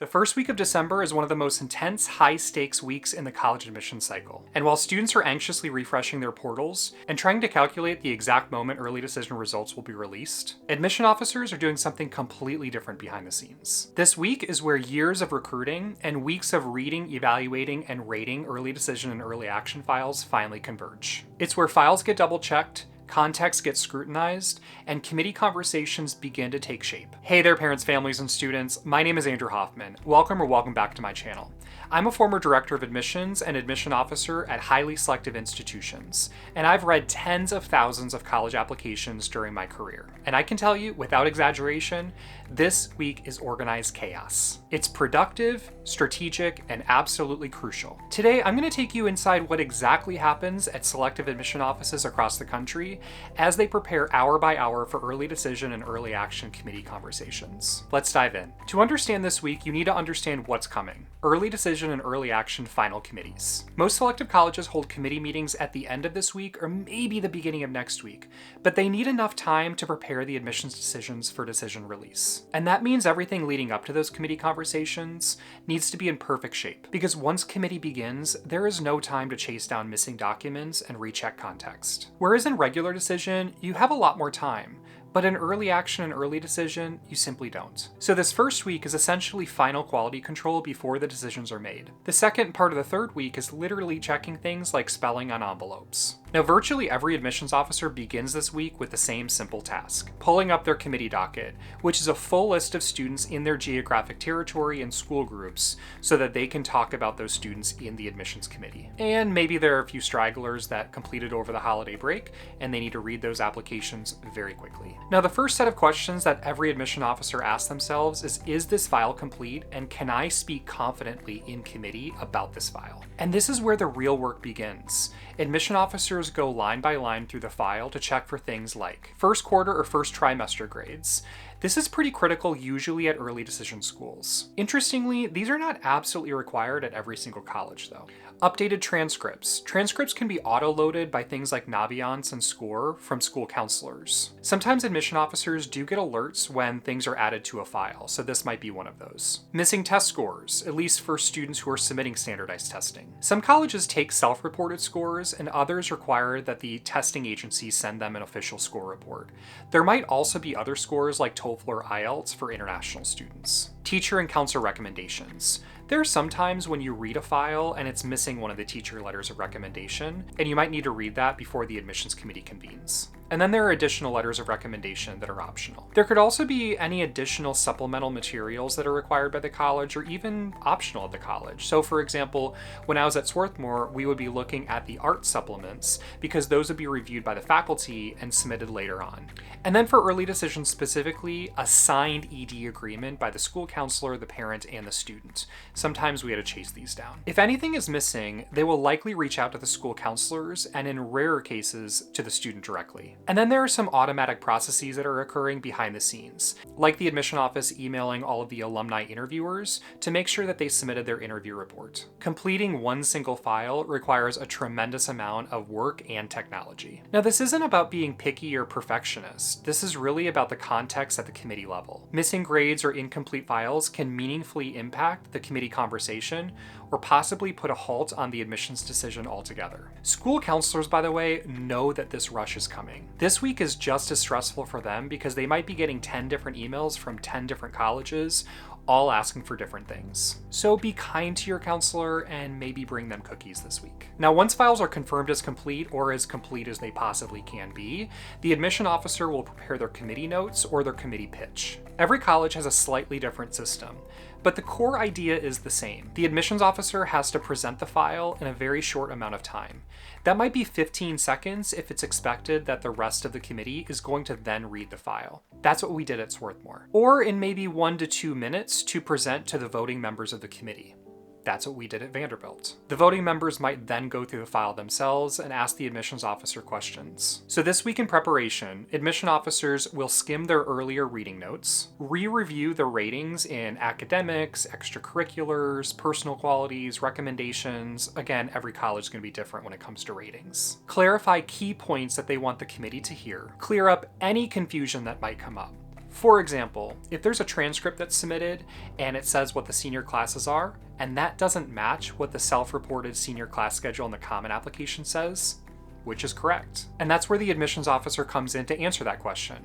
The first week of December is one of the most intense, high-stakes weeks in the college admissions cycle. And while students are anxiously refreshing their portals and trying to calculate the exact moment early decision results will be released, admission officers are doing something completely different behind the scenes. This week is where years of recruiting and weeks of reading, evaluating, and rating early decision and early action files finally converge. It's where files get double-checked, context gets scrutinized, and committee conversations begin to take shape. Hey there, parents, families, and students. My name is Andrew Hoffman. Welcome back to my channel. I'm a former director of admissions and admission officer at highly selective institutions, and I've read tens of thousands of college applications during my career. And I can tell you, without exaggeration, this week is organized chaos. It's productive, strategic, and absolutely crucial. Today, I'm going to take you inside what exactly happens at selective admission offices across the country as they prepare hour by hour for early decision and early action committee conversations. Let's dive in. To understand this week, you need to understand what's coming. Early decision and early action final committees. Most selective colleges hold committee meetings at the end of this week or maybe the beginning of next week, but they need enough time to prepare the admissions decisions for decision release. And that means everything leading up to those committee conversations needs to be in perfect shape, because once committee begins, there is no time to chase down missing documents and recheck context. Whereas in regular decision, you have a lot more time, but in early action and early decision, you simply don't. So this first week is essentially final quality control before the decisions are made. The second part of the third week is literally checking things like spelling on envelopes. Now, virtually every admissions officer begins this week with the same simple task: pulling up their committee docket, which is a full list of students in their geographic territory and school groups so that they can talk about those students in the admissions committee. And maybe there are a few stragglers that completed over the holiday break, and they need to read those applications very quickly. Now, the first set of questions that every admission officer asks themselves is this file complete, and can I speak confidently in committee about this file? And this is where the real work begins. Admission officers go line by line through the file to check for things like first quarter or first trimester grades. This is pretty critical usually at early decision schools. Interestingly, these are not absolutely required at every single college though. Updated transcripts. Transcripts can be auto-loaded by things like Naviance and Score from school counselors. Sometimes admission officers do get alerts when things are added to a file, so this might be one of those. Missing test scores, at least for students who are submitting standardized testing. Some colleges take self-reported scores, and others require that the testing agency send them an official score report. There might also be other scores like TOEFL or IELTS for international students. Teacher and counselor recommendations. There are some times when you read a file and it's missing one of the teacher letters of recommendation, and you might need to read that before the admissions committee convenes. And then there are additional letters of recommendation that are optional. There could also be any additional supplemental materials that are required by the college or even optional at the college. So for example, when I was at Swarthmore, we would be looking at the art supplements because those would be reviewed by the faculty and submitted later on. And then for early decisions specifically, a signed ED agreement by the school counselor, the parent, and the student. Sometimes we had to chase these down. If anything is missing, they will likely reach out to the school counselors and in rarer cases to the student directly. And then there are some automatic processes that are occurring behind the scenes, like the admission office emailing all of the alumni interviewers to make sure that they submitted their interview report. Completing one single file requires a tremendous amount of work and technology. Now, this isn't about being picky or perfectionist. This is really about the context at the committee level. Missing grades or incomplete files can meaningfully impact the committee conversation or possibly put a halt on the admissions decision altogether. School counselors, by the way, know that this rush is coming. This week is just as stressful for them because they might be getting 10 different emails from 10 different colleges, all asking for different things. So be kind to your counselor and maybe bring them cookies this week. Now, once files are confirmed as complete or as complete as they possibly can be, the admission officer will prepare their committee notes or their committee pitch. Every college has a slightly different system, but the core idea is the same. The admissions officer has to present the file in a very short amount of time. That might be 15 seconds if it's expected that the rest of the committee is going to then read the file. That's what we did at Swarthmore. Or in maybe 1 to 2 minutes to present to the voting members of the committee. That's what we did at Vanderbilt. The voting members might then go through the file themselves and ask the admissions officer questions. So this week in preparation, admission officers will skim their earlier reading notes, re-review the ratings in academics, extracurriculars, personal qualities, recommendations. Again, every college is going to be different when it comes to ratings. Clarify key points that they want the committee to hear. Clear up any confusion that might come up. For example, if there's a transcript that's submitted and it says what the senior classes are, and that doesn't match what the self-reported senior class schedule in the common application says, which is correct? And that's where the admissions officer comes in to answer that question,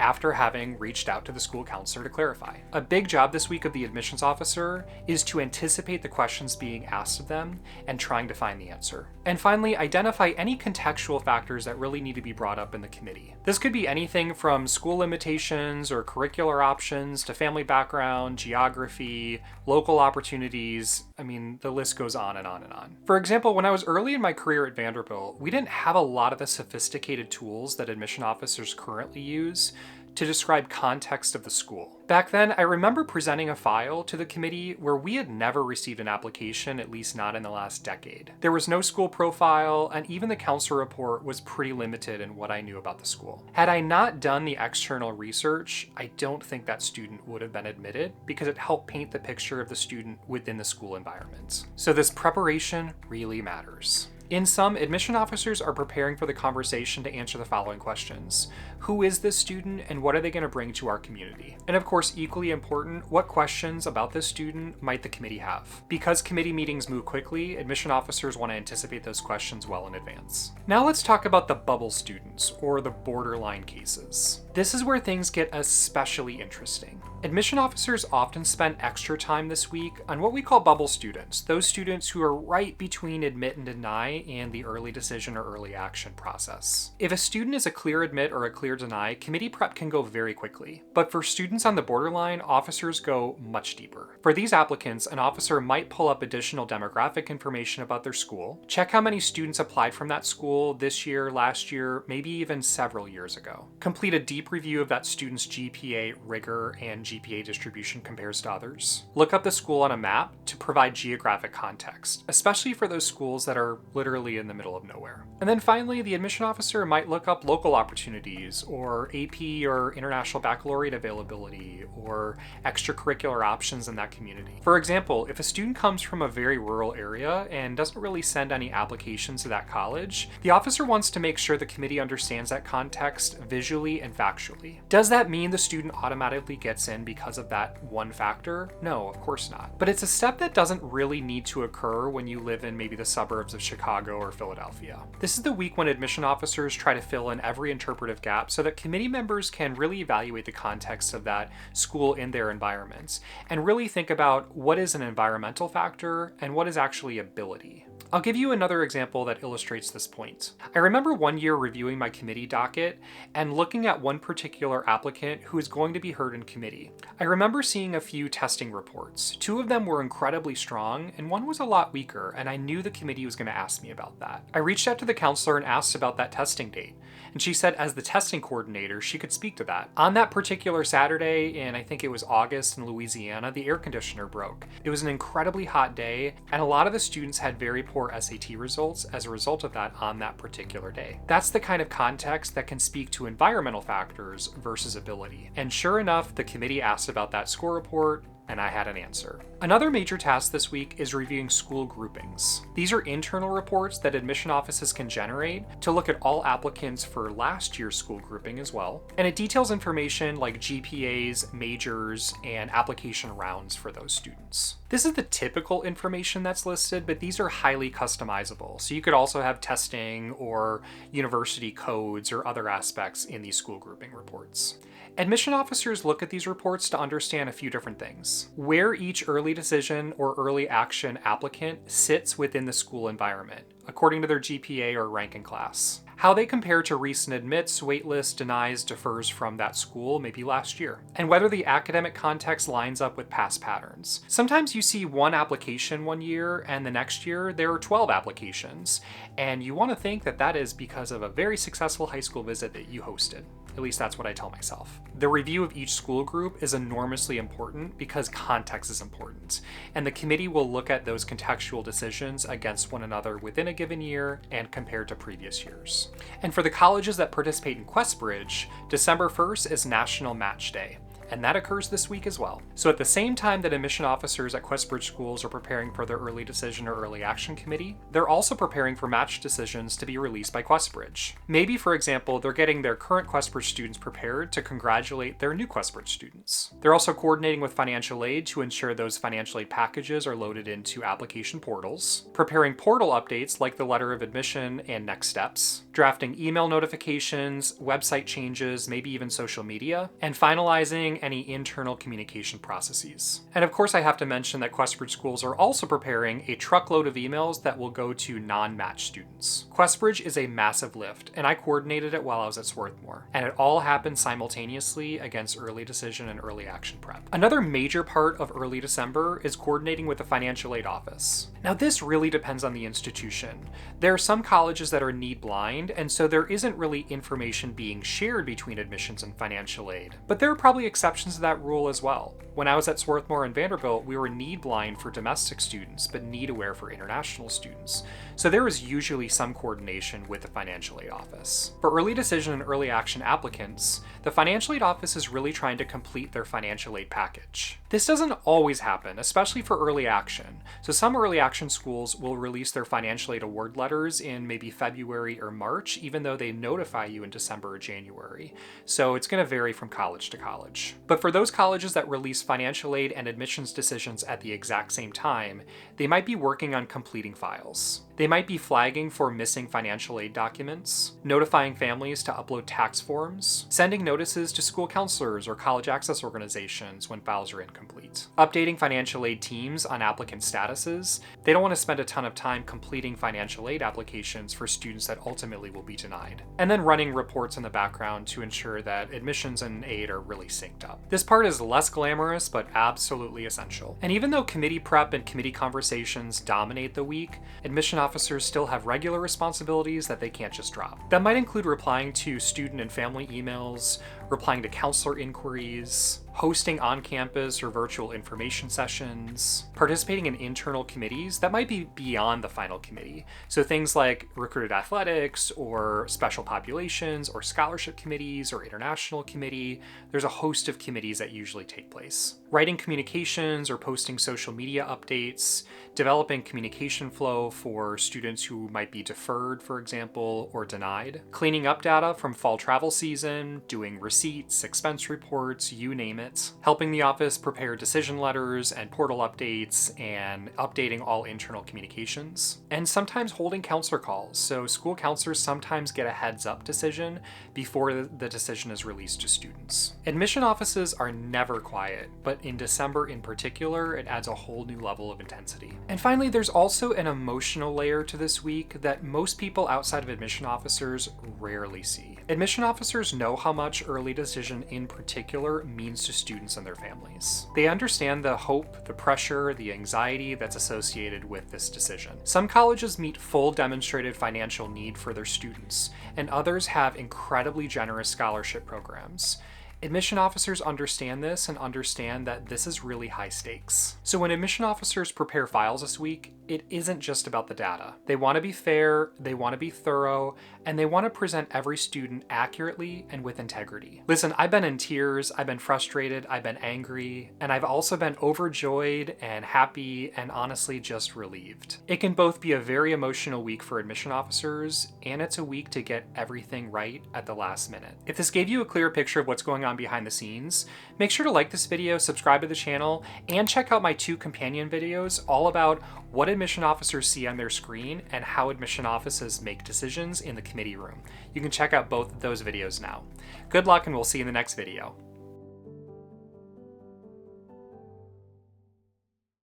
after having reached out to the school counselor to clarify. A big job this week of the admissions officer is to anticipate the questions being asked of them and trying to find the answer. And finally, identify any contextual factors that really need to be brought up in the committee. This could be anything from school limitations or curricular options to family background, geography, local opportunities. I mean, the list goes on and on and on. For example, when I was early in my career at Vanderbilt, we didn't have a lot of the sophisticated tools that admission officers currently use to describe context of the school. Back then, I remember presenting a file to the committee where we had never received an application, at least not in the last decade. There was no school profile, and even the counselor report was pretty limited in what I knew about the school. Had I not done the external research, I don't think that student would have been admitted because it helped paint the picture of the student within the school environment. So this preparation really matters. In sum, admission officers are preparing for the conversation to answer the following questions. Who is this student and what are they going to bring to our community? And of course, equally important, what questions about this student might the committee have? Because committee meetings move quickly, admission officers want to anticipate those questions well in advance. Now let's talk about the bubble students, or the borderline cases. This is where things get especially interesting. Admission officers often spend extra time this week on what we call bubble students, those students who are right between admit and deny and the early decision or early action process. If a student is a clear admit or a clear deny, committee prep can go very quickly. But for students on the borderline, officers go much deeper. For these applicants, an officer might pull up additional demographic information about their school, check how many students applied from that school this year, last year, maybe even several years ago, complete a deep review of that student's GPA rigor and GPA distribution compares to others, look up the school on a map to provide geographic context, especially for those schools that are literally in the middle of nowhere. And then finally, the admission officer might look up local opportunities or AP or international baccalaureate availability or extracurricular options in that community. For example, if a student comes from a very rural area and doesn't really send any applications to that college, the officer wants to make sure the committee understands that context visually and factually. Does that mean the student automatically gets in because of that one factor? No, of course not. But it's a step that doesn't really need to occur when you live in maybe the suburbs of Chicago or Philadelphia. This is the week when admission officers try to fill in every interpretive gap so that committee members can really evaluate the context of that school in their environments and really think about what is an environmental factor and what is actually ability. I'll give you another example that illustrates this point. I remember one year reviewing my committee docket and looking at one particular applicant who is going to be heard in committee. I remember seeing a few testing reports. Two of them were incredibly strong and one was a lot weaker, and I knew the committee was going to ask me about that. I reached out to the counselor and asked about that testing date, and she said as the testing coordinator, she could speak to that. On that particular Saturday, and I think it was August in Louisiana, the air conditioner broke. It was an incredibly hot day, and a lot of the students had very poor SAT results as a result of that on that particular day. That's the kind of context that can speak to environmental factors versus ability. And sure enough, the committee asked about that score report, and I had an answer. Another major task this week is reviewing school groupings. These are internal reports that admission offices can generate to look at all applicants for last year's school grouping as well, and it details information like GPAs, majors, and application rounds for those students. This is the typical information that's listed, but these are highly customizable, so you could also have testing or university codes or other aspects in these school grouping reports. Admission officers look at these reports to understand a few different things. Where each early decision or early action applicant sits within the school environment, according to their GPA or rank in class. How they compare to recent admits, waitlist, denies, defers from that school, maybe last year. And whether the academic context lines up with past patterns. Sometimes you see one application one year and the next year there are 12 applications. And you want to think that that is because of a very successful high school visit that you hosted. At least that's what I tell myself. The review of each school group is enormously important because context is important, and the committee will look at those contextual decisions against one another within a given year and compared to previous years. And for the colleges that participate in QuestBridge, December 1st is National Match Day. and that occurs this week as well. So at the same time that admission officers at QuestBridge schools are preparing for their early decision or early action committee, they're also preparing for match decisions to be released by QuestBridge. Maybe, for example, they're getting their current QuestBridge students prepared to congratulate their new QuestBridge students. They're also coordinating with financial aid to ensure those financial aid packages are loaded into application portals, preparing portal updates like the letter of admission and next steps, drafting email notifications, website changes, maybe even social media, and finalizing any internal communication processes. And of course, I have to mention that QuestBridge schools are also preparing a truckload of emails that will go to non-match students. QuestBridge is a massive lift, and I coordinated it while I was at Swarthmore, and it all happened simultaneously against early decision and early action prep. Another major part of early December is coordinating with the financial aid office. Now, this really depends on the institution. There are some colleges that are need blind, and so there isn't really information being shared between admissions and financial aid. But there are probably exceptions to that rule as well. When I was at Swarthmore and Vanderbilt, we were need blind for domestic students, but need aware for international students. So there was usually some coordination with the financial aid office. For early decision and early action applicants, the financial aid office is really trying to complete their financial aid package. This doesn't always happen, especially for early action. So some early action schools will release their financial aid award letters in maybe February or March, even though they notify you in December or January. So it's going to vary from college to college. But for those colleges that release financial aid and admissions decisions at the exact same time, they might be working on completing files. They might be flagging for missing financial aid documents, notifying families to upload tax forms, sending notices to school counselors or college access organizations when files are incomplete, updating financial aid teams on applicant statuses. They don't want to spend a ton of time completing financial aid applications for students that ultimately will be denied, and then running reports in the background to ensure that admissions and aid are really synced up. This part is less glamorous, but absolutely essential. And even though committee prep and committee conversations dominate the week, admission officers still have regular responsibilities that they can't just drop. That might include replying to student and family emails, replying to counselor inquiries, hosting on-campus or virtual information sessions, participating in internal committees that might be beyond the final committee. So things like recruited athletics or special populations or scholarship committees or international committee. There's a host of committees that usually take place. Writing communications or posting social media updates, developing communication flow for students who might be deferred, for example, or denied, cleaning up data from fall travel season, doing receipts, expense reports, you name it, helping the office prepare decision letters and portal updates, and updating all internal communications, and sometimes holding counselor calls. So school counselors sometimes get a heads up decision before the decision is released to students. Admission offices are never quiet, but in December in particular, it adds a whole new level of intensity. And finally, there's also an emotional layer to this week that most people outside of admission officers rarely see. Admission officers know how much early decision in particular means to students and their families. They understand the hope, the pressure, the anxiety that's associated with this decision. Some colleges meet full demonstrated financial need for their students, and others have incredibly generous scholarship programs. Admission officers understand this and understand that this is really high stakes. So when admission officers prepare files this week, it isn't just about the data. They want to be fair, they want to be thorough, and they want to present every student accurately and with integrity. Listen, I've been in tears, I've been frustrated, I've been angry, and I've also been overjoyed and happy and honestly just relieved. It can both be a very emotional week for admission officers, and it's a week to get everything right at the last minute. If this gave you a clear picture of what's going on behind the scenes, make sure to like this video, subscribe to the channel, and check out my 2 companion videos all about what admission officers see on their screen and how admission offices make decisions in the committee room. You can check out both of those videos now. Good luck, and we'll see you in the next video.